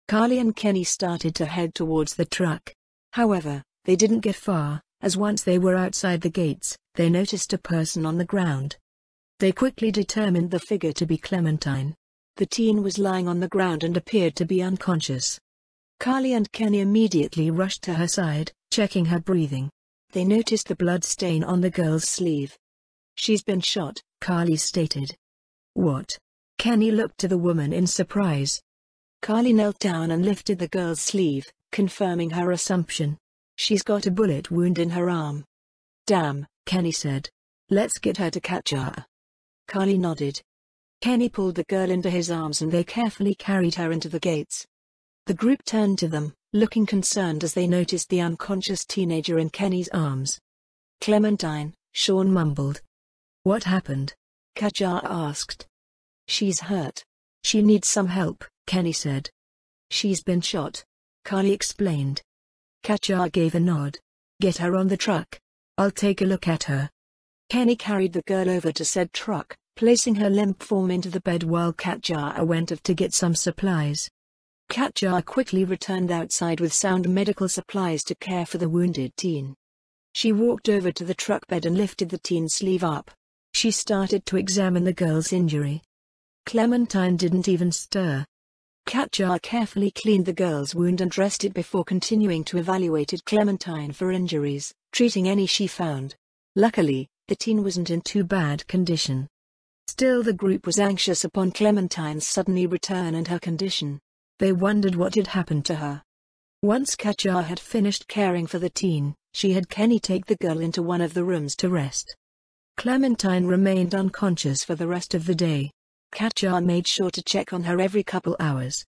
Carly and Kenny started to head towards the truck. However, they didn't get far, as once they were outside the gates, they noticed a person on the ground. They quickly determined the figure to be Clementine. The teen was lying on the ground and appeared to be unconscious. Carly and Kenny immediately rushed to her side, checking her breathing. They noticed the blood stain on the girl's sleeve. "She's been shot," Carly stated. "What?" Kenny looked to the woman in surprise. Carly knelt down and lifted the girl's sleeve, confirming her assumption. "She's got a bullet wound in her arm." "Damn," Kenny said. "Let's get her to Katja." Carly nodded. Kenny pulled the girl into his arms and they carefully carried her into the gates. The group turned to them, looking concerned as they noticed the unconscious teenager in Kenny's arms. "Clementine," Sean mumbled. "What happened?" Katja asked. "She's hurt. She needs some help," Kenny said. "She's been shot," Carly explained. Katja gave a nod. "Get her on the truck. I'll take a look at her." Kenny carried the girl over to said truck, placing her limp form into the bed while Katja went off to get some supplies. Katja quickly returned outside with sound medical supplies to care for the wounded teen. She walked over to the truck bed and lifted the teen's sleeve up. She started to examine the girl's injury. Clementine didn't even stir. Katja carefully cleaned the girl's wound and dressed it before continuing to evaluate Clementine for injuries, treating any she found. Luckily, the teen wasn't in too bad condition. Still, the group was anxious upon Clementine's suddenly return and her condition. They wondered what had happened to her. Once Katja had finished caring for the teen, she had Kenny take the girl into one of the rooms to rest. Clementine remained unconscious for the rest of the day. Katja made sure to check on her every couple hours.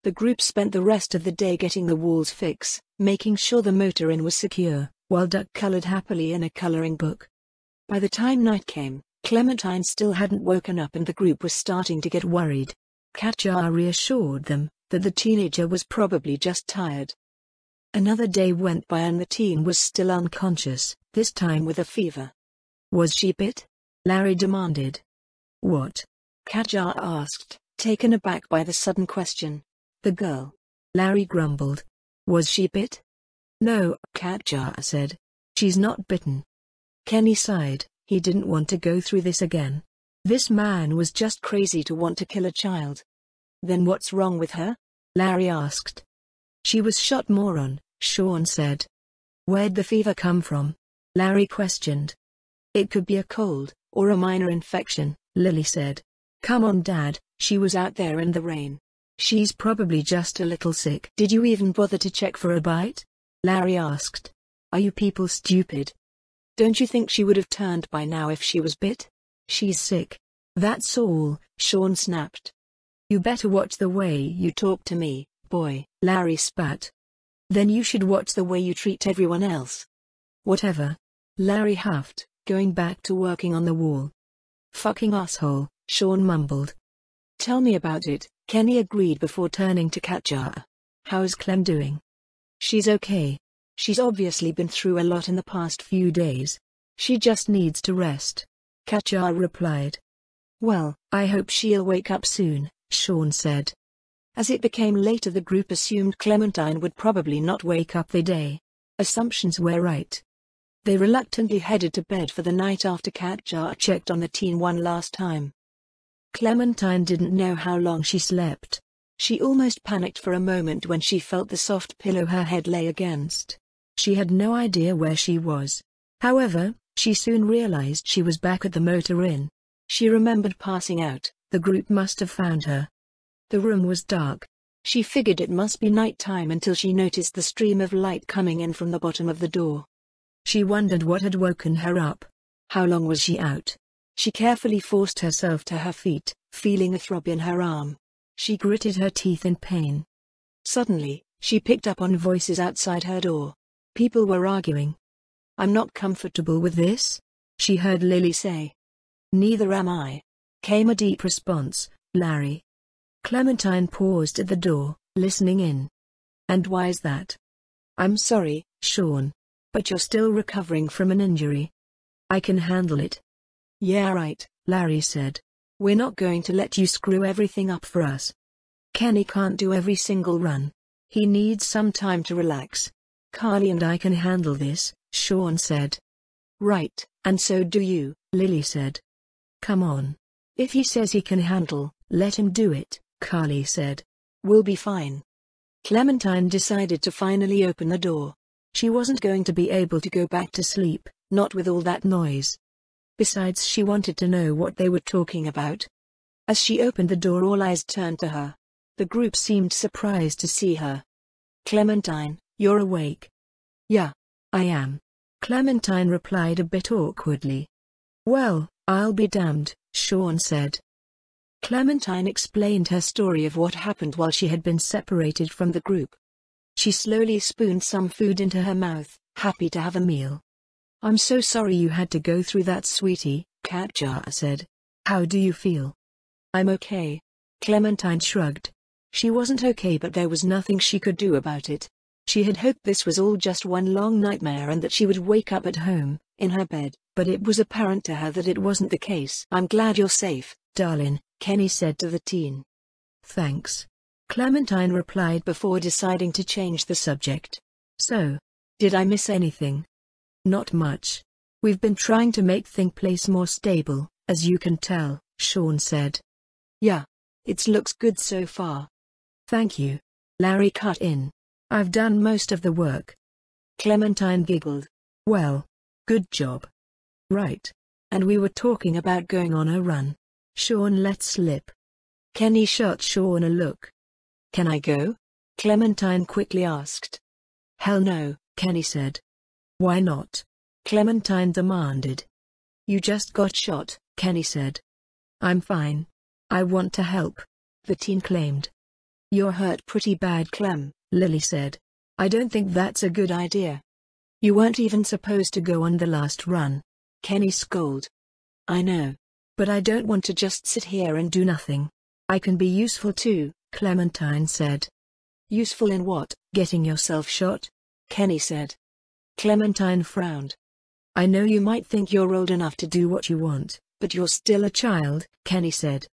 The group spent the rest of the day getting the walls fixed, making sure the motor inn was secure, while Duck colored happily in a coloring book. By the time night came, Clementine still hadn't woken up and the group was starting to get worried. Katja reassured them that the teenager was probably just tired. Another day went by and the teen was still unconscious, this time with a fever. "Was she bit?" Larry demanded. "What?" Katja asked, taken aback by the sudden question. "The girl," Larry grumbled. "Was she bit?" "No," Katja said. "She's not bitten." Kenny sighed. He didn't want to go through this again. This man was just crazy to want to kill a child. "Then what's wrong with her?" Larry asked. "She was shot, moron," Sean said. "Where'd the fever come from?" Larry questioned. "It could be a cold, or a minor infection," Lily said. "Come on, Dad, she was out there in the rain. She's probably just a little sick." "Did you even bother to check for a bite?" Larry asked. "Are you people stupid? Don't you think she would have turned by now if she was bit? She's sick. That's all," Sean snapped. "You better watch the way you talk to me, boy," Larry spat. "Then you should watch the way you treat everyone else." "Whatever," Larry huffed, going back to working on the wall. "Fucking asshole," Sean mumbled. "Tell me about it," Kenny agreed before turning to Katja. "How's Clem doing?" "She's okay. She's obviously been through a lot in the past few days. She just needs to rest," Katja replied. "Well, I hope she'll wake up soon," Sean said. As it became later, the group assumed Clementine would probably not wake up the day. Assumptions were right. They reluctantly headed to bed for the night after Katja checked on the teen one last time. Clementine didn't know how long she slept. She almost panicked for a moment when she felt the soft pillow her head lay against. She had no idea where she was. However, she soon realized she was back at the motor inn. She remembered passing out. The group must have found her. The room was dark. She figured it must be night time until she noticed the stream of light coming in from the bottom of the door. She wondered what had woken her up. How long was she out? She carefully forced herself to her feet, feeling a throb in her arm. She gritted her teeth in pain. Suddenly, she picked up on voices outside her door. People were arguing. "I'm not comfortable with this," she heard Lily say. "Neither am I," came a deep response. "Larry." Clementine paused at the door, listening in. "And why's that?" "I'm sorry, Sean. But you're still recovering from an injury." "I can handle it." "Yeah, right," Larry said. "We're not going to let you screw everything up for us." Kenny can't do every single run. He needs some time to relax. Carly and I can handle this, Sean said. Right, and so do you, Lily said. Come on. If he says he can handle, let him do it, Carly said. We'll be fine. Clementine decided to finally open the door. She wasn't going to be able to go back to sleep, not with all that noise. Besides, she wanted to know what they were talking about. As she opened the door, all eyes turned to her. The group seemed surprised to see her. Clementine, you're awake? Yeah, I am. Clementine replied a bit awkwardly. Well, I'll be damned, Sean said. Clementine explained her story of what happened while she had been separated from the group. She slowly spooned some food into her mouth, happy to have a meal. I'm so sorry you had to go through that, sweetie, Katja said. How do you feel? I'm okay. Clementine shrugged. She wasn't okay, but there was nothing she could do about it. She had hoped this was all just one long nightmare and that she would wake up at home, in her bed, but it was apparent to her that it wasn't the case. I'm glad you're safe, darling, Kenny said to the teen. Thanks. Clementine replied before deciding to change the subject. So, did I miss anything? Not much. We've been trying to make Think Place more stable, as you can tell, Sean said. Yeah. It looks good so far. Thank you. Larry cut in. I've done most of the work. Clementine giggled. Well, good job. Right. And we were talking about going on a run. Sean let slip. Kenny shot Sean a look. Can I go? Clementine quickly asked. Hell no, Kenny said. Why not? Clementine demanded. You just got shot, Kenny said. I'm fine. I want to help, the teen claimed. You're hurt pretty bad, Clem, Lily said. I don't think that's a good idea. You weren't even supposed to go on the last run. Kenny scolded. I know. But I don't want to just sit here and do nothing. I can be useful too, Clementine said. Useful in what, getting yourself shot? Kenny said. Clementine frowned. I know you might think you're old enough to do what you want, but you're still a child, Kenny said.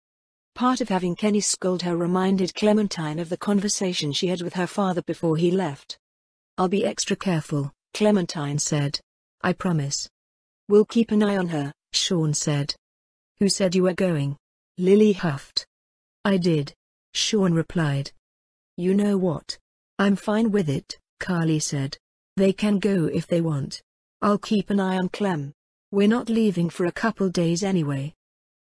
Part of having Kenny scold her reminded Clementine of the conversation she had with her father before he left. I'll be extra careful, Clementine said. I promise. We'll keep an eye on her, Sean said. Who said you were going? Lily huffed. I did. Sean replied. You know what? I'm fine with it, Carly said. They can go if they want. I'll keep an eye on Clem. We're not leaving for a couple days anyway.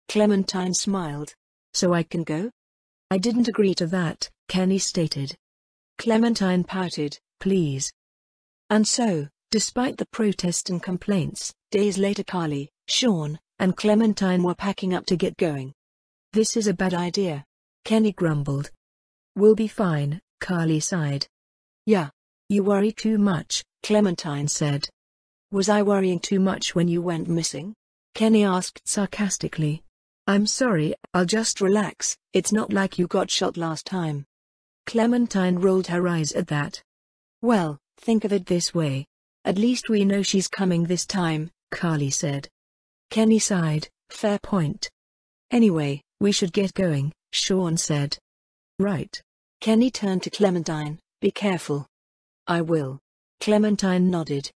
Clementine smiled. So I can go? I didn't agree to that, Kenny stated. Clementine pouted, please. And so, despite the protest and complaints, days later Carly, Sean, and Clementine were packing up to get going. This is a bad idea, Kenny grumbled. We'll be fine, Carly sighed. Yeah. You worry too much, Clementine said. Was I worrying too much when you went missing? Kenny asked sarcastically. I'm sorry, I'll just relax, it's not like you got shot last time. Clementine rolled her eyes at that. Well, think of it this way. At least we know she's coming this time, Carly said. Kenny sighed, fair point. Anyway, we should get going, Sean said. Right. Kenny turned to Clementine, be careful. I will. Clementine nodded.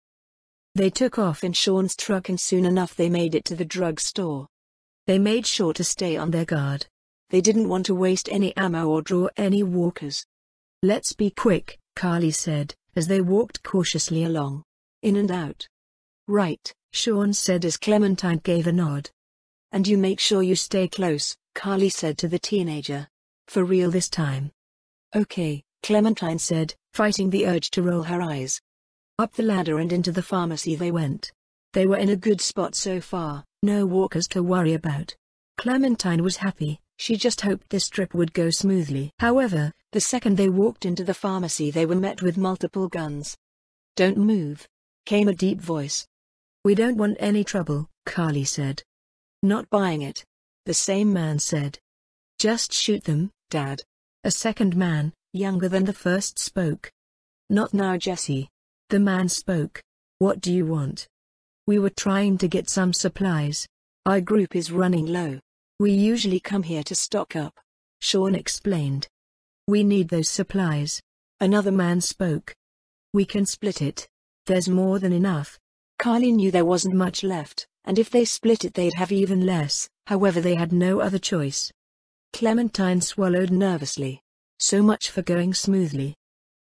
They took off in Sean's truck and soon enough they made it to the drugstore. They made sure to stay on their guard. They didn't want to waste any ammo or draw any walkers. Let's be quick, Carly said, as they walked cautiously along. In and out. Right, Sean said as Clementine gave a nod. And you make sure you stay close, Carly said to the teenager. For real this time. Okay, Clementine said, fighting the urge to roll her eyes. Up the ladder and into the pharmacy they went. They were in a good spot so far, no walkers to worry about. Clementine was happy, she just hoped this trip would go smoothly. However, the second they walked into the pharmacy they were met with multiple guns. Don't move, came a deep voice. We don't want any trouble, Carly said. Not buying it, the same man said. Just shoot them, Dad. A second man, younger than the first, spoke. Not now, Jesse. The man spoke. What do you want? We were trying to get some supplies. Our group is running low. We usually come here to stock up. Sean explained. We need those supplies. Another man spoke. We can split it. There's more than enough. Carly knew there wasn't much left, and if they split it they'd have even less, however they had no other choice. Clementine swallowed nervously. So much for going smoothly.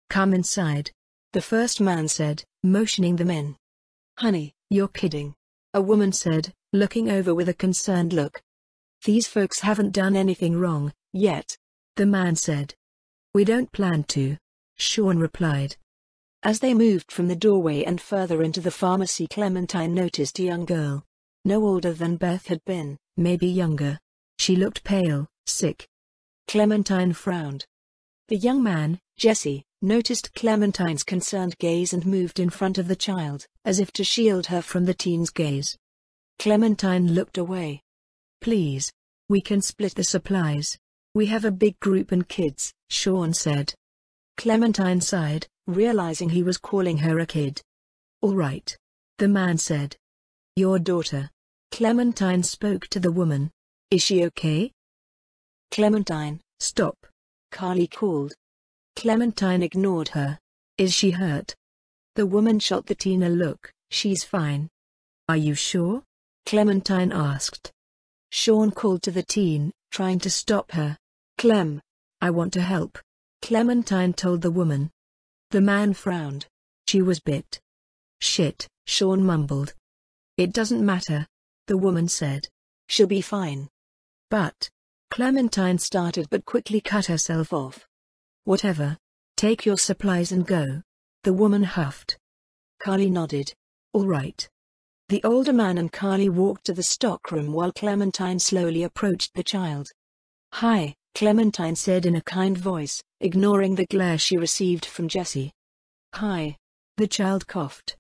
Come inside, the first man said, motioning them in. Honey, you're kidding, a woman said, looking over with a concerned look. These folks haven't done anything wrong, yet, the man said. We don't plan to, Sean replied. As they moved from the doorway and further into the pharmacy, Clementine noticed a young girl. No older than Beth had been, maybe younger. She looked pale, sick. Clementine frowned. The young man, Jesse, noticed Clementine's concerned gaze and moved in front of the child, as if to shield her from the teen's gaze. Clementine looked away. Please. We can split the supplies. We have a big group and kids, Sean said. Clementine sighed, realizing he was calling her a kid. All right. The man said. Your daughter. Clementine spoke to the woman. Is she okay? Clementine, stop. Carly called. Clementine ignored her. Is she hurt? The woman shot the teen a look. She's fine. Are you sure? Clementine asked. Sean called to the teen, trying to stop her. Clem. I want to help. Clementine told the woman. The man frowned. She was bit. Shit, Sean mumbled. It doesn't matter. The woman said. She'll be fine. But. Clementine started but quickly cut herself off. Whatever. Take your supplies and go. The woman huffed. Carly nodded. All right. The older man and Carly walked to the stockroom while Clementine slowly approached the child. Hi, Clementine said in a kind voice, ignoring the glare she received from Jesse. Hi. The child coughed.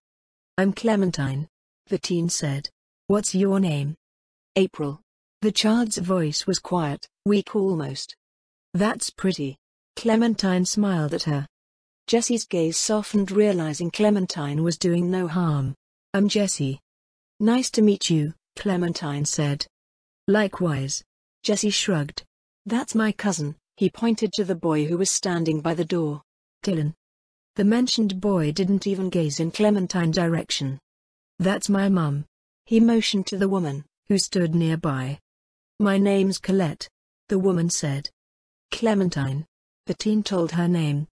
I'm Clementine. The teen said. What's your name? April. The child's voice was quiet, weak almost. That's pretty. Clementine smiled at her. Jesse's gaze softened, realizing Clementine was doing no harm. I'm Jesse. Nice to meet you, Clementine said. Likewise. Jesse shrugged. That's my cousin, he pointed to the boy who was standing by the door. Dylan. The mentioned boy didn't even gaze in Clementine's direction. That's my mum. He motioned to the woman, who stood nearby. My name's Colette, the woman said. Clementine. The teen told her name.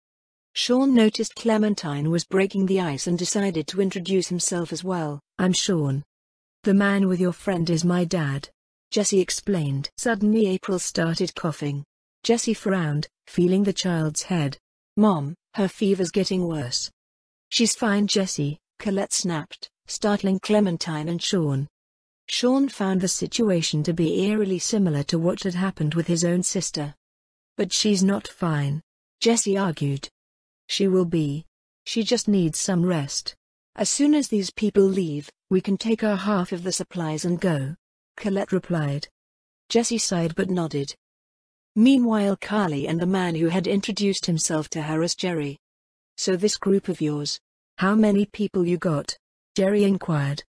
Sean noticed Clementine was breaking the ice and decided to introduce himself as well. I'm Sean. The man with your friend is my dad, Jesse explained. Suddenly April started coughing. Jesse frowned, feeling the child's head. Mom, her fever's getting worse. She's fine, Jesse, Colette snapped, startling Clementine and Sean. Sean found the situation to be eerily similar to what had happened with his own sister. But she's not fine, Jesse argued. She will be. She just needs some rest. As soon as these people leave, we can take our half of the supplies and go, Colette replied. Jesse sighed but nodded. Meanwhile, Carly and the man who had introduced himself to her as Jerry. So this group of yours, how many people you got? Jerry inquired.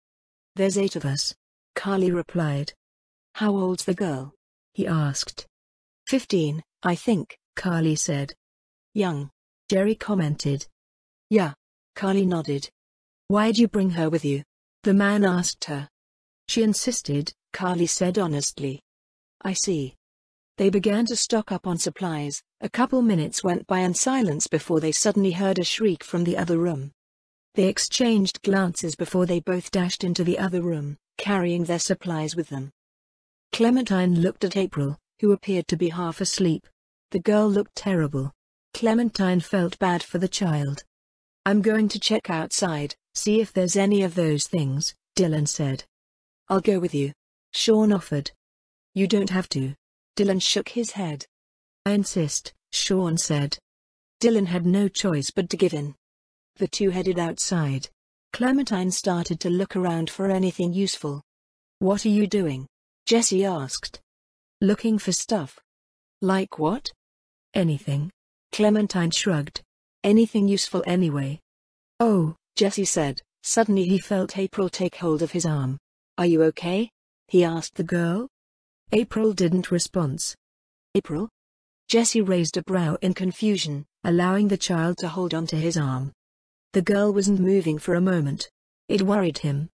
There's 8 of us, Carly replied. How old's the girl? He asked. 15, I think, Carly said. Young, Jerry commented. Yeah, Carly nodded. Why'd you bring her with you? The man asked her. She insisted, Carly said honestly. I see. They began to stock up on supplies. A couple minutes went by in silence before they suddenly heard a shriek from the other room. They exchanged glances before they both dashed into the other room, carrying their supplies with them. Clementine looked at April, who appeared to be half asleep. The girl looked terrible. Clementine felt bad for the child. I'm going to check outside, see if there's any of those things, Dylan said. I'll go with you, Sean offered. You don't have to. Dylan shook his head. I insist, Sean said. Dylan had no choice but to give in. The two headed outside. Clementine started to look around for anything useful. What are you doing? Jesse asked. Looking for stuff. Like what? Anything. Clementine shrugged. Anything useful anyway. Oh, Jesse said. Suddenly he felt April take hold of his arm. Are you okay? He asked the girl. April didn't respond. April? Jesse raised a brow in confusion, allowing the child to hold onto his arm. The girl wasn't moving for a moment. It worried him.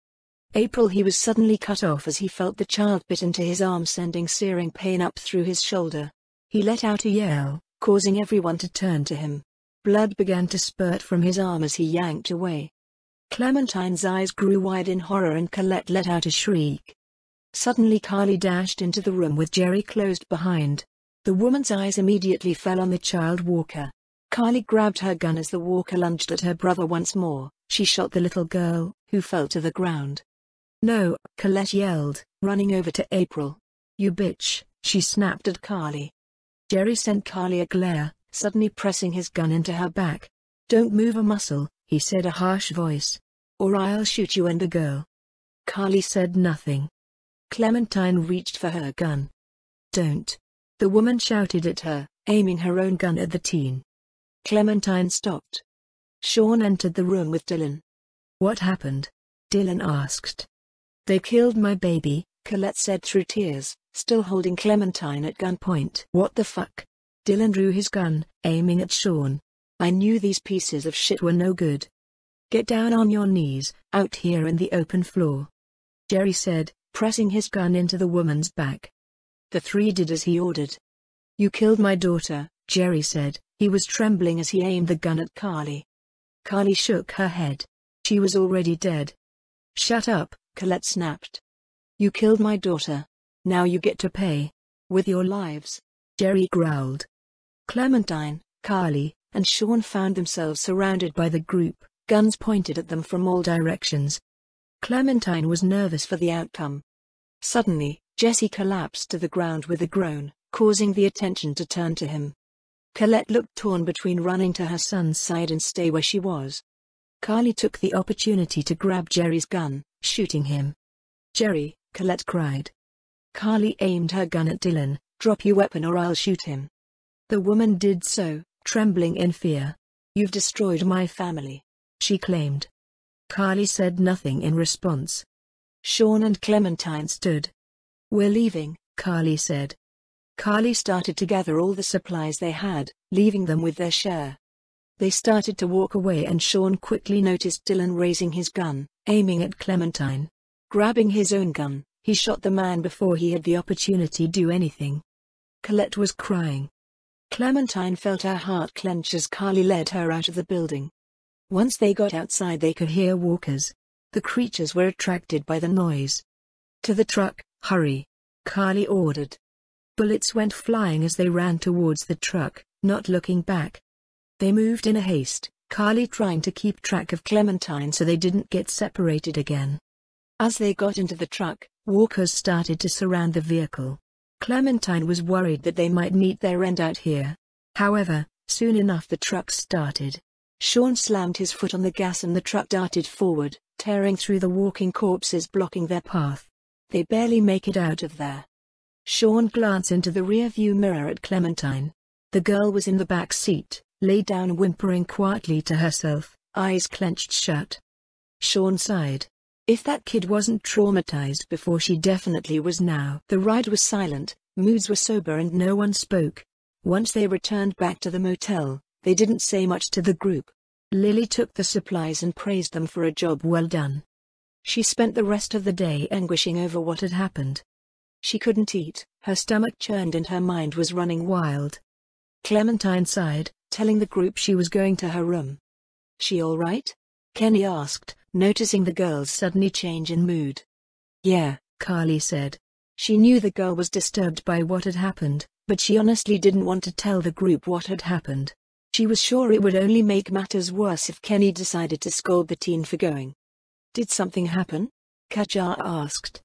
April. He was suddenly cut off as he felt the child bit into his arm, sending searing pain up through his shoulder. He let out a yell, causing everyone to turn to him. Blood began to spurt from his arm as he yanked away. Clementine's eyes grew wide in horror and Colette let out a shriek. Suddenly Carly dashed into the room with Jerry closed behind. The woman's eyes immediately fell on the child walker. Carly grabbed her gun as the walker lunged at her brother once more. She shot the little girl, who fell to the ground. "No," Colette yelled, running over to April. "You bitch," she snapped at Carly. Jerry sent Carly a glare, suddenly pressing his gun into her back. "Don't move a muscle," he said, a harsh voice, "or I'll shoot you and the girl." Carly said nothing. Clementine reached for her gun. "Don't!" the woman shouted at her, aiming her own gun at the teen. Clementine stopped. Sean entered the room with Dylan. "What happened?" Dylan asked. "They killed my baby," Colette said through tears, still holding Clementine at gunpoint. "What the fuck?" Dylan drew his gun, aiming at Sean. "I knew these pieces of shit were no good." "Get down on your knees, out here in the open floor," Jerry said, pressing his gun into the woman's back. The three did as he ordered. "You killed my daughter," Jerry said. He was trembling as he aimed the gun at Carly. Carly shook her head. She was already dead. "Shut up," Colette snapped. "You killed my daughter. Now you get to pay. With your lives," Jerry growled. Clementine, Carly, and Sean found themselves surrounded by the group, guns pointed at them from all directions. Clementine was nervous for the outcome. Suddenly, Jesse collapsed to the ground with a groan, causing the attention to turn to him. Colette looked torn between running to her son's side and stay where she was. Carly took the opportunity to grab Jerry's gun, shooting him. "Jerry," Colette cried. Carly aimed her gun at Dylan. "Drop your weapon or I'll shoot him." The woman did so, trembling in fear. "You've destroyed my family," she claimed. Carly said nothing in response. Sean and Clementine stood. "We're leaving," Carly said. Carly started to gather all the supplies they had, leaving them with their share. They started to walk away and Sean quickly noticed Dylan raising his gun, aiming at Clementine. Grabbing his own gun, he shot the man before he had the opportunity to do anything. Colette was crying. Clementine felt her heart clench as Carly led her out of the building. Once they got outside they could hear walkers. The creatures were attracted by the noise. "To the truck, hurry," Carly ordered. Bullets went flying as they ran towards the truck, not looking back. They moved in a haste, Carly trying to keep track of Clementine so they didn't get separated again. As they got into the truck, walkers started to surround the vehicle. Clementine was worried that they might meet their end out here. However, soon enough the truck started. Sean slammed his foot on the gas and the truck darted forward, tearing through the walking corpses blocking their path. They barely make it out of there. Sean glanced into the rear-view mirror at Clementine. The girl was in the back seat, lay down whimpering quietly to herself, eyes clenched shut. Sean sighed. If that kid wasn't traumatized before, she definitely was now. The ride was silent, moods were sober and no one spoke. Once they returned back to the motel, they didn't say much to the group. Lily took the supplies and praised them for a job well done. She spent the rest of the day anguishing over what had happened. She couldn't eat, her stomach churned and her mind was running wild. Clementine sighed, telling the group she was going to her room. "She all right?" Kenny asked, noticing the girl's sudden change in mood. "Yeah," Carly said. She knew the girl was disturbed by what had happened, but she honestly didn't want to tell the group what had happened. She was sure it would only make matters worse if Kenny decided to scold the teen for going. "Did something happen?" Katja asked.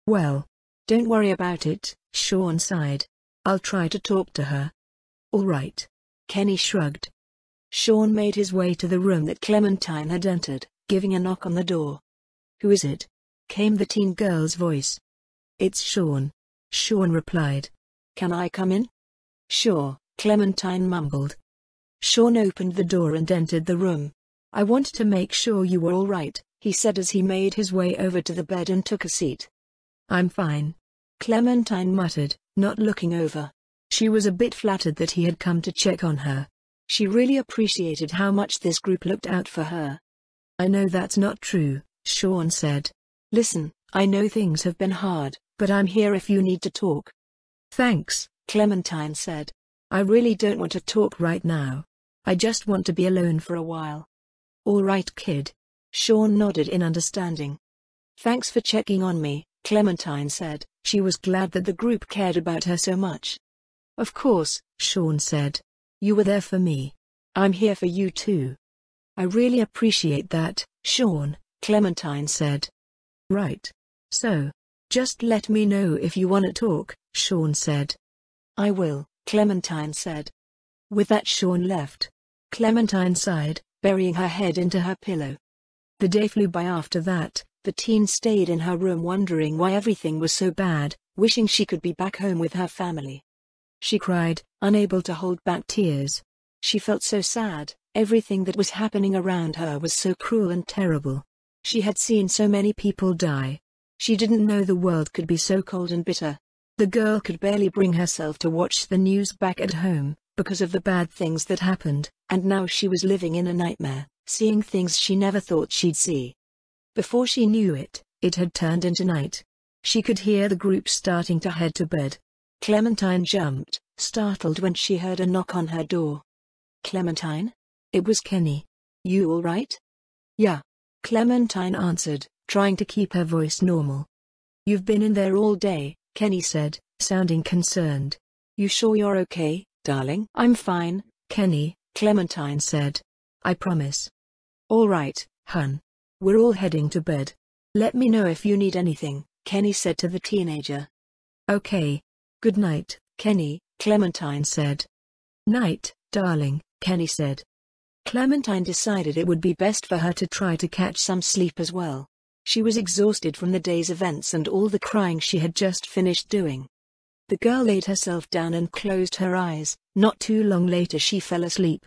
"Well, don't worry about it," Sean sighed. "I'll try to talk to her." "All right." Kenny shrugged. Sean made his way to the room that Clementine had entered, giving a knock on the door. "Who is it?" came the teen girl's voice. "It's Sean," Sean replied. "Can I come in?" "Sure," Clementine mumbled. Sean opened the door and entered the room. "I wanted to make sure you were all right," he said as he made his way over to the bed and took a seat. "I'm fine," Clementine muttered, not looking over. She was a bit flattered that he had come to check on her. She really appreciated how much this group looked out for her. "I know that's not true," Sean said. "Listen, I know things have been hard, but I'm here if you need to talk." "Thanks," Clementine said. "I really don't want to talk right now. I just want to be alone for a while." "All right, kid." Sean nodded in understanding. "Thanks for checking on me," Clementine said. She was glad that the group cared about her so much. "Of course," Sean said. "You were there for me. I'm here for you too." "I really appreciate that, Sean," Clementine said. "Right. So, just let me know if you want to talk," Sean said. "I will," Clementine said. With that, Sean left. Clementine sighed, burying her head into her pillow. The day flew by after that. The teen stayed in her room wondering why everything was so bad, wishing she could be back home with her family. She cried, unable to hold back tears. She felt so sad, everything that was happening around her was so cruel and terrible. She had seen so many people die. She didn't know the world could be so cold and bitter. The girl could barely bring herself to watch the news back at home, because of the bad things that happened, and now she was living in a nightmare, seeing things she never thought she'd see. Before she knew it, it had turned into night. She could hear the group starting to head to bed. Clementine jumped, startled when she heard a knock on her door. "Clementine?" It was Kenny. "You all right?" "Yeah," Clementine answered, trying to keep her voice normal. "You've been in there all day," Kenny said, sounding concerned. "You sure you're okay, darling?" "I'm fine, Kenny," Clementine said. "I promise." "All right, hun. We're all heading to bed. Let me know if you need anything," Kenny said to the teenager. "Okay. Good night, Kenny," Clementine said. "Night, darling," Kenny said. Clementine decided it would be best for her to try to catch some sleep as well. She was exhausted from the day's events and all the crying she had just finished doing. The girl laid herself down and closed her eyes. Not too long later she fell asleep.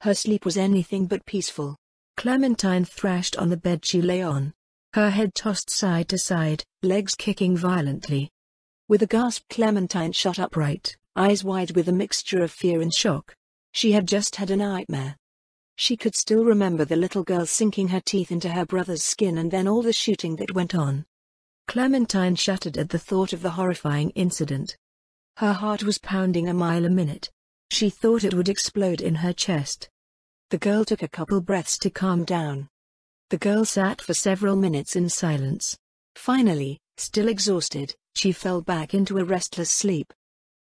Her sleep was anything but peaceful. Clementine thrashed on the bed she lay on. Her head tossed side to side, legs kicking violently. With a gasp, Clementine shot upright, eyes wide with a mixture of fear and shock. She had just had a nightmare. She could still remember the little girl sinking her teeth into her brother's skin and then all the shooting that went on. Clementine shuddered at the thought of the horrifying incident. Her heart was pounding a mile a minute. She thought it would explode in her chest. The girl took a couple breaths to calm down. The girl sat for several minutes in silence. Finally, still exhausted, she fell back into a restless sleep.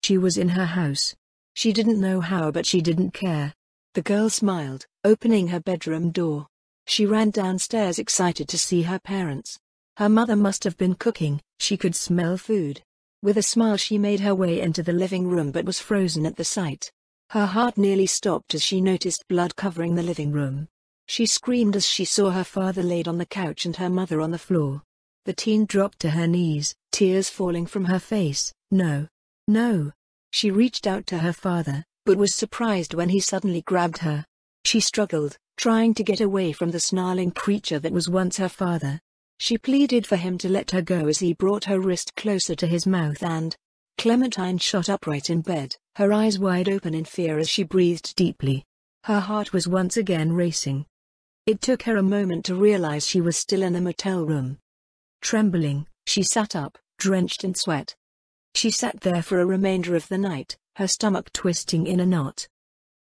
She was in her house. She didn't know how, but she didn't care. The girl smiled, opening her bedroom door. She ran downstairs excited to see her parents. Her mother must have been cooking, she could smell food. With a smile she made her way into the living room but was frozen at the sight. Her heart nearly stopped as she noticed blood covering the living room. She screamed as she saw her father laid on the couch and her mother on the floor. The teen dropped to her knees, tears falling from her face. "No. No." She reached out to her father, but was surprised when he suddenly grabbed her. She struggled, trying to get away from the snarling creature that was once her father. She pleaded for him to let her go as he brought her wrist closer to his mouth and... Clementine shot upright in bed, her eyes wide open in fear as she breathed deeply. Her heart was once again racing. It took her a moment to realize she was still in a motel room. Trembling, she sat up, drenched in sweat. She sat there for a remainder of the night, her stomach twisting in a knot.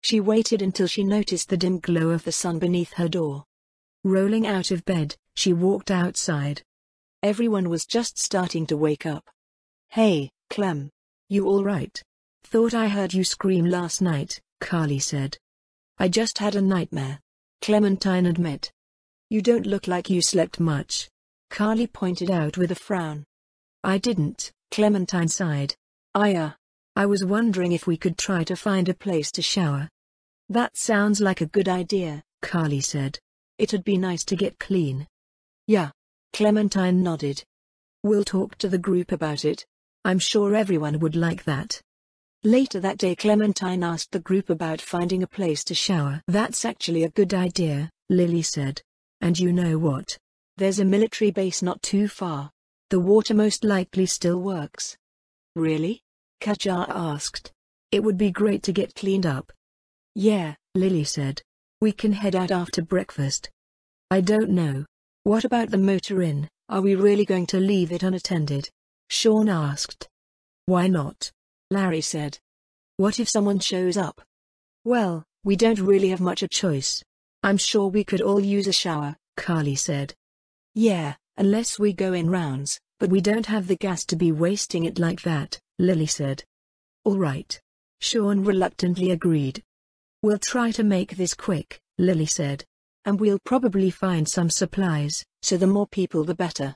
She waited until she noticed the dim glow of the sun beneath her door. Rolling out of bed, she walked outside. Everyone was just starting to wake up. "Hey, Clem. You all right? Thought I heard you scream last night," Carly said. "I just had a nightmare," Clementine admitted. "You don't look like you slept much," Carly pointed out with a frown. "I didn't," Clementine sighed. I was wondering if we could try to find a place to shower." "That sounds like a good idea," Carly said. "It'd be nice to get clean." "Yeah." Clementine nodded. "We'll talk to the group about it. I'm sure everyone would like that." Later that day, Clementine asked the group about finding a place to shower. "That's actually a good idea," Lily said. "And you know what? There's a military base not too far. The water most likely still works." "Really?" Katja asked. It would be great to get cleaned up. Yeah, Lily said. We can head out after breakfast. I don't know. What about the motor inn? Are we really going to leave it unattended? Sean asked. Why not? Larry said. What if someone shows up? Well, we don't really have much a choice. I'm sure we could all use a shower, Carly said. Yeah, unless we go in rounds, but we don't have the gas to be wasting it like that, Lily said. All right. Sean reluctantly agreed. We'll try to make this quick, Lily said. And we'll probably find some supplies, so the more people the better.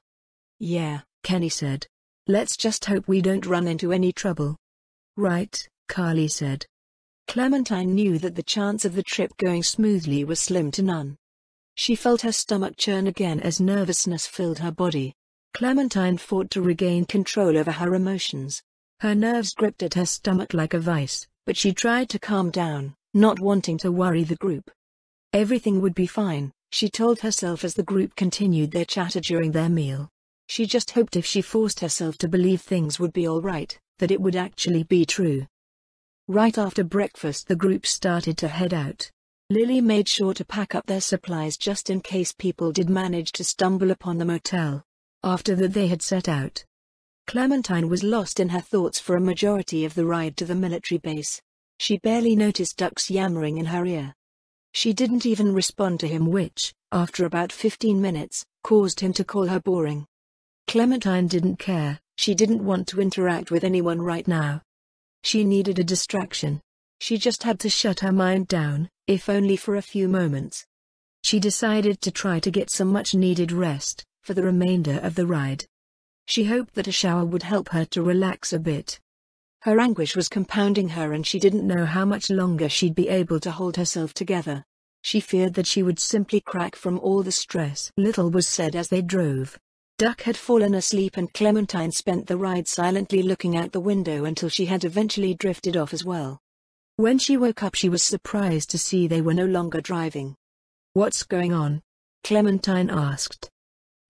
Yeah, Kenny said. Let's just hope we don't run into any trouble. Right, Carly said. Clementine knew that the chance of the trip going smoothly was slim to none. She felt her stomach churn again as nervousness filled her body. Clementine fought to regain control over her emotions. Her nerves gripped at her stomach like a vice, but she tried to calm down, not wanting to worry the group. Everything would be fine, she told herself as the group continued their chatter during their meal. She just hoped if she forced herself to believe things would be all right, that it would actually be true. Right after breakfast the group started to head out. Lily made sure to pack up their supplies just in case people did manage to stumble upon the motel. After that they had set out. Clementine was lost in her thoughts for a majority of the ride to the military base. She barely noticed Duck's yammering in her ear. She didn't even respond to him, which, after about 15 minutes, caused him to call her boring. Clementine didn't care, she didn't want to interact with anyone right now. She needed a distraction. She just had to shut her mind down, if only for a few moments. She decided to try to get some much-needed rest, for the remainder of the ride. She hoped that a shower would help her to relax a bit. Her anguish was compounding her and she didn't know how much longer she'd be able to hold herself together. She feared that she would simply crack from all the stress. Little was said as they drove. Duck had fallen asleep and Clementine spent the ride silently looking out the window until she had eventually drifted off as well. When she woke up she was surprised to see they were no longer driving. What's going on? Clementine asked.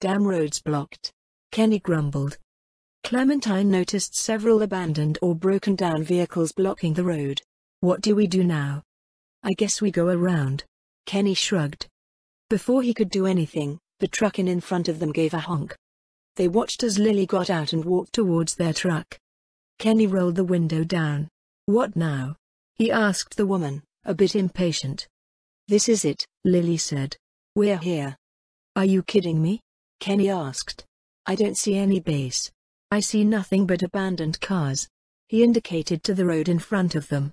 Damn roads blocked. Kenny grumbled. Clementine noticed several abandoned or broken down vehicles blocking the road. What do we do now? I guess we go around. Kenny shrugged. Before he could do anything, the truck in front of them gave a honk. They watched as Lily got out and walked towards their truck. Kenny rolled the window down. What now? He asked the woman, a bit impatient. This is it, Lily said. We're here. Are you kidding me? Kenny asked. I don't see any base. I see nothing but abandoned cars. He indicated to the road in front of them.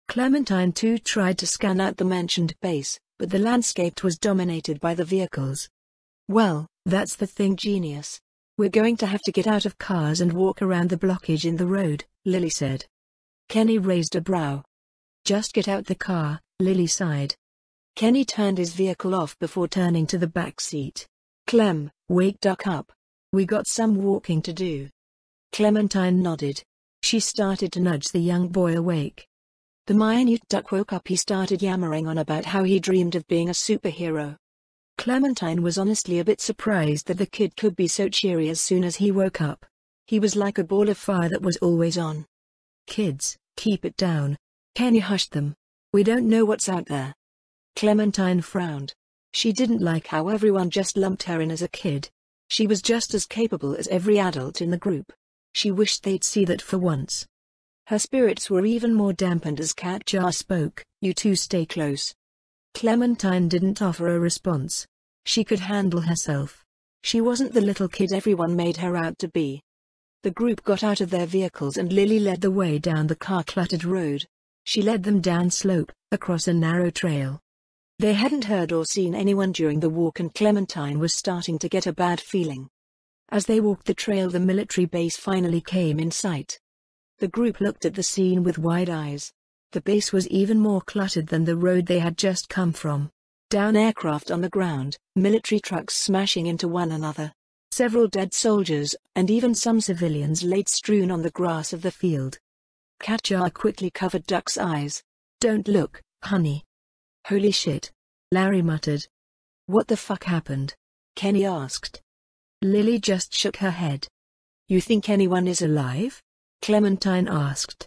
Clementine too tried to scan out the mentioned base, but the landscape was dominated by the vehicles. Well, that's the thing, genius. We're going to have to get out of cars and walk around the blockage in the road, Lily said. Kenny raised a brow. Just get out the car, Lily sighed. Kenny turned his vehicle off before turning to the back seat. Clem, wake Duck up. We got some walking to do. Clementine nodded. She started to nudge the young boy awake. The minute Duck woke up he started yammering on about how he dreamed of being a superhero. Clementine was honestly a bit surprised that the kid could be so cheery as soon as he woke up. He was like a ball of fire that was always on. Kids, keep it down. Kenny hushed them. We don't know what's out there. Clementine frowned. She didn't like how everyone just lumped her in as a kid. She was just as capable as every adult in the group. She wished they'd see that for once. Her spirits were even more dampened as Katja spoke. You two stay close. Clementine didn't offer a response. She could handle herself. She wasn't the little kid everyone made her out to be. The group got out of their vehicles and Lily led the way down the car-cluttered road. She led them down slope, across a narrow trail. They hadn't heard or seen anyone during the walk and Clementine was starting to get a bad feeling. As they walked the trail the military base finally came in sight. The group looked at the scene with wide eyes. The base was even more cluttered than the road they had just come from. Down aircraft on the ground, military trucks smashing into one another. Several dead soldiers, and even some civilians laid strewn on the grass of the field. Katja quickly covered Duck's eyes. Don't look, honey. Holy shit. Larry muttered. What the fuck happened? Kenny asked. Lily just shook her head. You think anyone is alive? Clementine asked.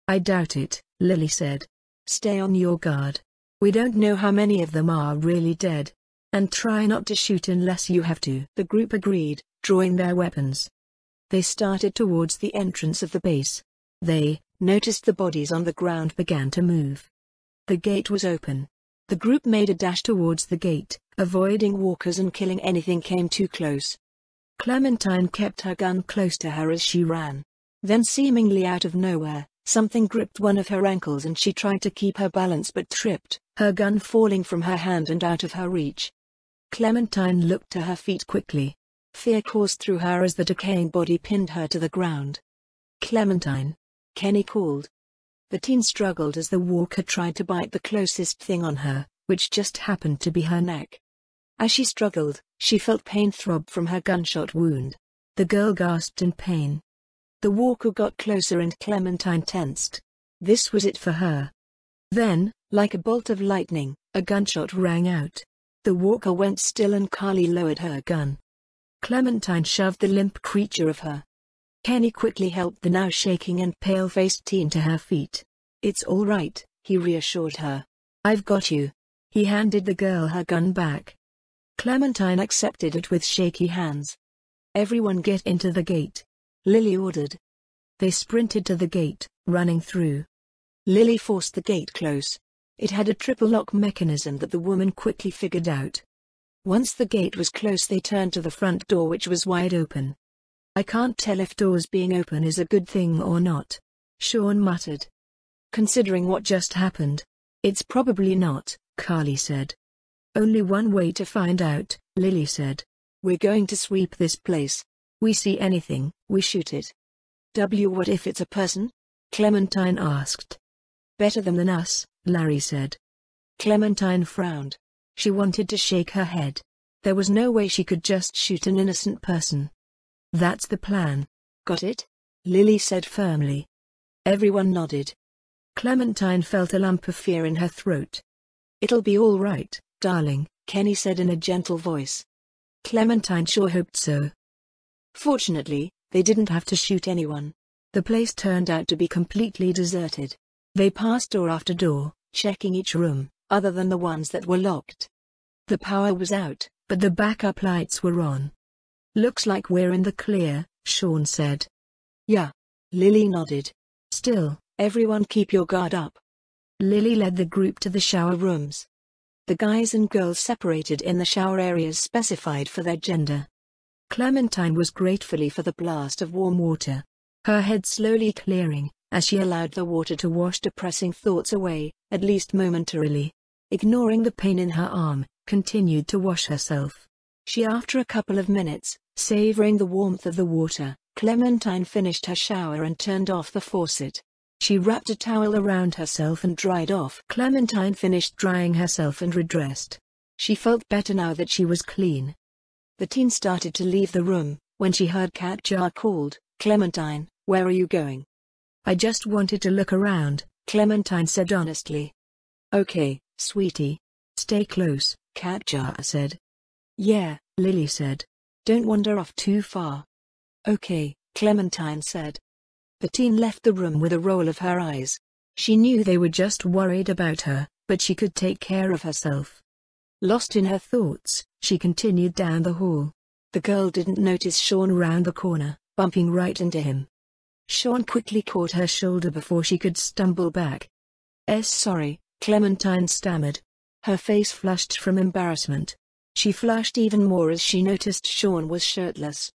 I doubt it, Lily said. Stay on your guard. We don't know how many of them are really dead. And try not to shoot unless you have to. The group agreed, drawing their weapons. They started towards the entrance of the base. They noticed the bodies on the ground began to move. The gate was open. The group made a dash towards the gate, avoiding walkers and killing anything came too close. Clementine kept her gun close to her as she ran. Then seemingly out of nowhere, something gripped one of her ankles and she tried to keep her balance but tripped, her gun falling from her hand and out of her reach. Clementine looked to her feet quickly. Fear coursed through her as the decaying body pinned her to the ground. Clementine! Kenny called. The teen struggled as the walker tried to bite the closest thing on her, which just happened to be her neck. As she struggled, she felt pain throb from her gunshot wound. The girl gasped in pain. The walker got closer and Clementine tensed. This was it for her. Then, like a bolt of lightning, a gunshot rang out. The walker went still and Carly lowered her gun. Clementine shoved the limp creature of her. Kenny quickly helped the now shaking and pale-faced teen to her feet. It's all right, he reassured her. I've got you. He handed the girl her gun back. Clementine accepted it with shaky hands. Everyone get into the gate, Lily ordered. They sprinted to the gate, running through. Lily forced the gate close. It had a triple lock mechanism that the woman quickly figured out. Once the gate was close they turned to the front door which was wide open. I can't tell if doors being open is a good thing or not, Sean muttered. Considering what just happened, it's probably not, Carly said. Only one way to find out, Lily said. We're going to sweep this place. We see anything, we shoot it. What if it's a person? Clementine asked. Better them than us, Larry said. Clementine frowned. She wanted to shake her head. There was no way she could just shoot an innocent person. That's the plan. Got it? Lily said firmly. Everyone nodded. Clementine felt a lump of fear in her throat. It'll be all right, darling, Kenny said in a gentle voice. Clementine sure hoped so. Fortunately, they didn't have to shoot anyone. The place turned out to be completely deserted. They passed door after door, checking each room, other than the ones that were locked. The power was out, but the backup lights were on. Looks like we're in the clear, Sean said. Yeah. Lily nodded. Still, everyone keep your guard up. Lily led the group to the shower rooms. The guys and girls separated in the shower areas specified for their gender. Clementine was grateful for the blast of warm water. Her head slowly clearing, as she allowed the water to wash depressing thoughts away, at least momentarily. Ignoring the pain in her arm, continued to wash herself. After a couple of minutes, savoring the warmth of the water, Clementine finished her shower and turned off the faucet. She wrapped a towel around herself and dried off. Clementine finished drying herself and redressed. She felt better now that she was clean. The teen started to leave the room, when she heard Katja called, Clementine, where are you going? I just wanted to look around, Clementine said honestly. Okay, sweetie. Stay close, Katja said. Yeah, Lily said. Don't wander off too far. Okay, Clementine said. The teen left the room with a roll of her eyes. She knew they were just worried about her, but she could take care of herself. Lost in her thoughts, she continued down the hall. The girl didn't notice Sean round the corner, bumping right into him. Sean quickly caught her shoulder before she could stumble back. Sorry, Clementine stammered. Her face flushed from embarrassment. She flushed even more as she noticed Sean was shirtless.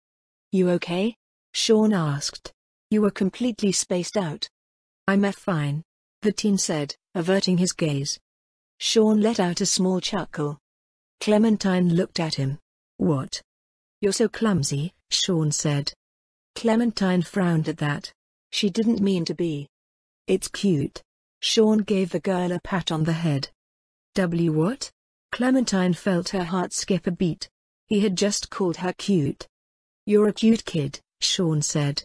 You okay? Sean asked. You were completely spaced out. I'm fine, the teen said, averting his gaze. Sean let out a small chuckle. Clementine looked at him. What? You're so clumsy, Sean said. Clementine frowned at that. She didn't mean to be. It's cute. Sean gave the girl a pat on the head. What? Clementine felt her heart skip a beat. He had just called her cute. You're a cute kid, Sean said.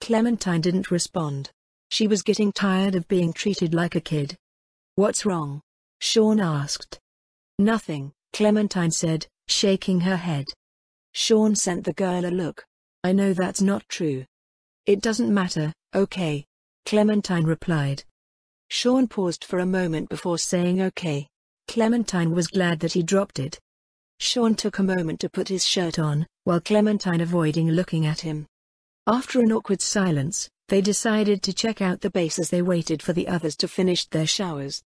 Clementine didn't respond. She was getting tired of being treated like a kid. What's wrong? Sean asked. Nothing, Clementine said, shaking her head. Sean sent the girl a look. I know that's not true. It doesn't matter, okay. Clementine replied. Sean paused for a moment before saying okay. Clementine was glad that he dropped it. Sean took a moment to put his shirt on, while Clementine avoiding looking at him. After an awkward silence, they decided to check out the base as they waited for the others to finish their showers.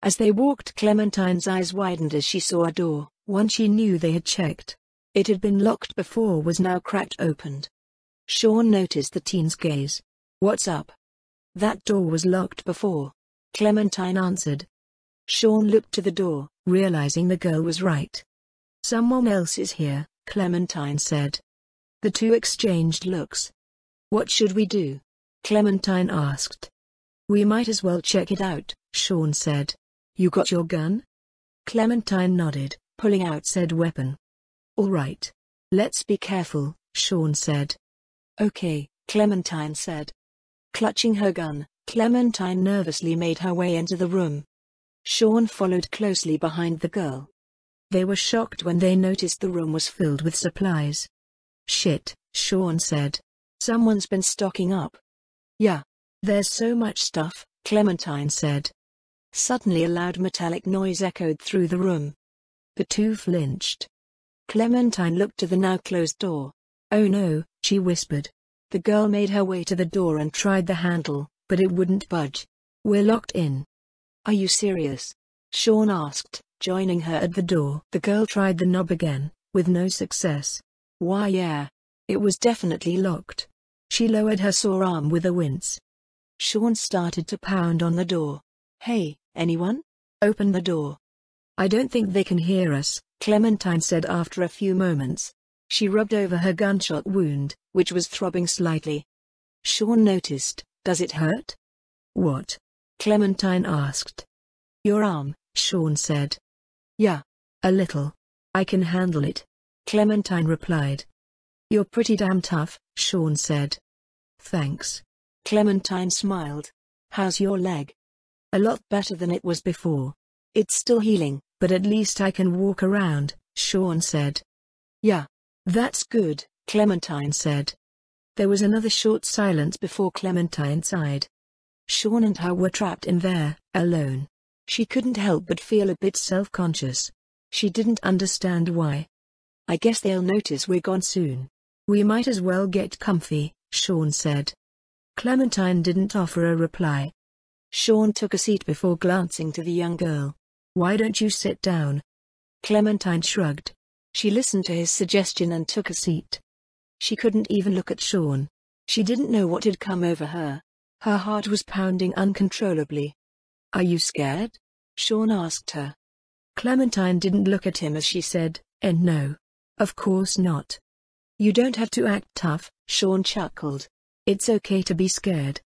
As they walked, Clementine's eyes widened as she saw a door, one she knew they had checked. It had been locked before, was now cracked open. Sean noticed the teen's gaze. What's up? That door was locked before. Clementine answered. Sean looked to the door, realizing the girl was right. Someone else is here, Clementine said. The two exchanged looks. What should we do? Clementine asked. We might as well check it out, Sean said. You got your gun? Clementine nodded, pulling out said weapon. All right. Let's be careful, Sean said. Okay, Clementine said. Clutching her gun, Clementine nervously made her way into the room. Sean followed closely behind the girl. They were shocked when they noticed the room was filled with supplies. Shit, Sean said. Someone's been stocking up. Yeah. There's so much stuff, Clementine said. Suddenly a loud metallic noise echoed through the room. The two flinched. Clementine looked to the now closed door. Oh no, she whispered. The girl made her way to the door and tried the handle, but it wouldn't budge. We're locked in. Are you serious? Sean asked, joining her at the door. The girl tried the knob again, with no success. Why yeah. It was definitely locked. She lowered her sore arm with a wince. Sean started to pound on the door. Hey, anyone? Open the door. I don't think they can hear us, Clementine said after a few moments. She rubbed over her gunshot wound, which was throbbing slightly. Sean noticed. Does it hurt? What? Clementine asked. Your arm, Sean said. Yeah. A little. I can handle it. Clementine replied. You're pretty damn tough, Sean said. Thanks. Clementine smiled. How's your leg? A lot better than it was before. It's still healing, but at least I can walk around, Sean said. Yeah. That's good, Clementine said. There was another short silence before Clementine sighed. Sean and her were trapped in there, alone. She couldn't help but feel a bit self-conscious. She didn't understand why. I guess they'll notice we're gone soon. We might as well get comfy, Sean said. Clementine didn't offer a reply. Sean took a seat before glancing to the young girl. Why don't you sit down? Clementine shrugged. She listened to his suggestion and took a seat. She couldn't even look at Sean. She didn't know what had come over her. Her heart was pounding uncontrollably. Are you scared? Sean asked her. Clementine didn't look at him as she said, no. Of course not. You don't have to act tough, Sean chuckled. It's okay to be scared.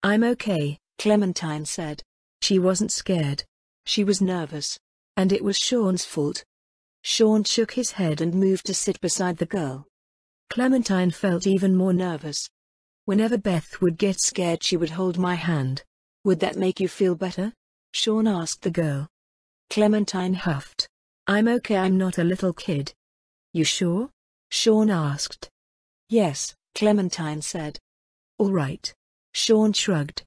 I'm okay, Clementine said. She wasn't scared. She was nervous. And it was Sean's fault. Sean shook his head and moved to sit beside the girl. Clementine felt even more nervous. Whenever Beth would get scared, she would hold my hand. Would that make you feel better? Sean asked the girl. Clementine huffed. I'm okay, I'm not a little kid. You sure? Sean asked. Yes, Clementine said. All right. Sean shrugged.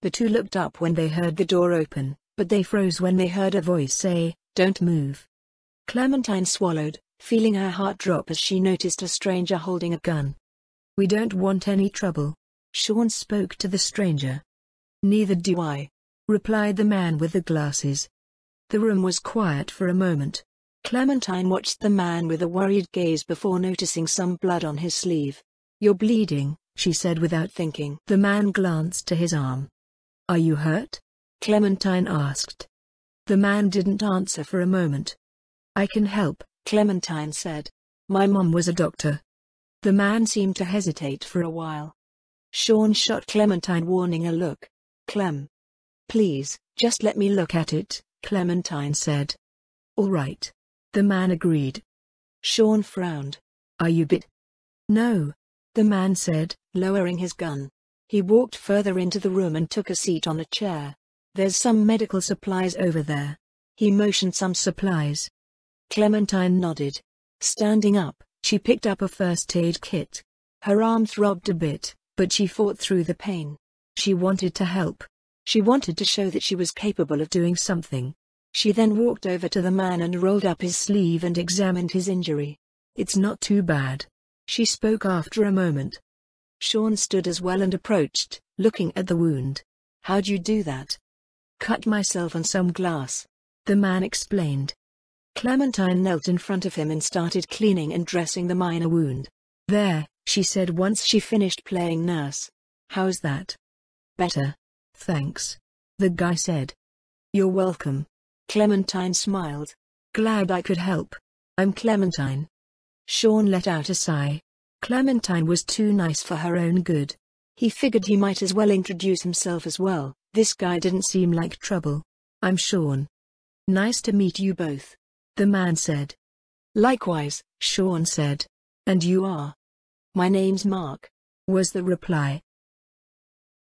The two looked up when they heard the door open, but they froze when they heard a voice say, Don't move. Clementine swallowed, feeling her heart drop as she noticed a stranger holding a gun. We don't want any trouble. Sean spoke to the stranger. Neither do I, replied the man with the glasses. The room was quiet for a moment. Clementine watched the man with a worried gaze before noticing some blood on his sleeve. You're bleeding, she said without thinking. The man glanced to his arm. Are you hurt? Clementine asked. The man didn't answer for a moment. I can help, Clementine said. My mom was a doctor. The man seemed to hesitate for a while. Sean shot Clementine warning a look. Clem. Please, just let me look at it, Clementine said. All right. The man agreed. Sean frowned. Are you bit? No, the man said, lowering his gun. He walked further into the room and took a seat on a chair. There's some medical supplies over there. He motioned some supplies. Clementine nodded. Standing up, she picked up a first aid kit. Her arm throbbed a bit, But she fought through the pain. She wanted to help. She wanted to show that she was capable of doing something. She then walked over to the man and rolled up his sleeve and examined his injury. "It's not too bad," she spoke after a moment. Sean stood as well and approached, looking at the wound. "How'd you do that?" "Cut myself on some glass," the man explained. Clementine knelt in front of him and started cleaning and dressing the minor wound. "There," she said once she finished playing nurse. "How's that?" "Better. Thanks," the guy said. "You're welcome." Clementine smiled. "Glad I could help. I'm Clementine." Sean let out a sigh. Clementine was too nice for her own good. He figured he might as well introduce himself as well. This guy didn't seem like trouble. "I'm Sean." "Nice to meet you both," the man said. "Likewise," Sean said. "And you are?" "My name's Mark," was the reply.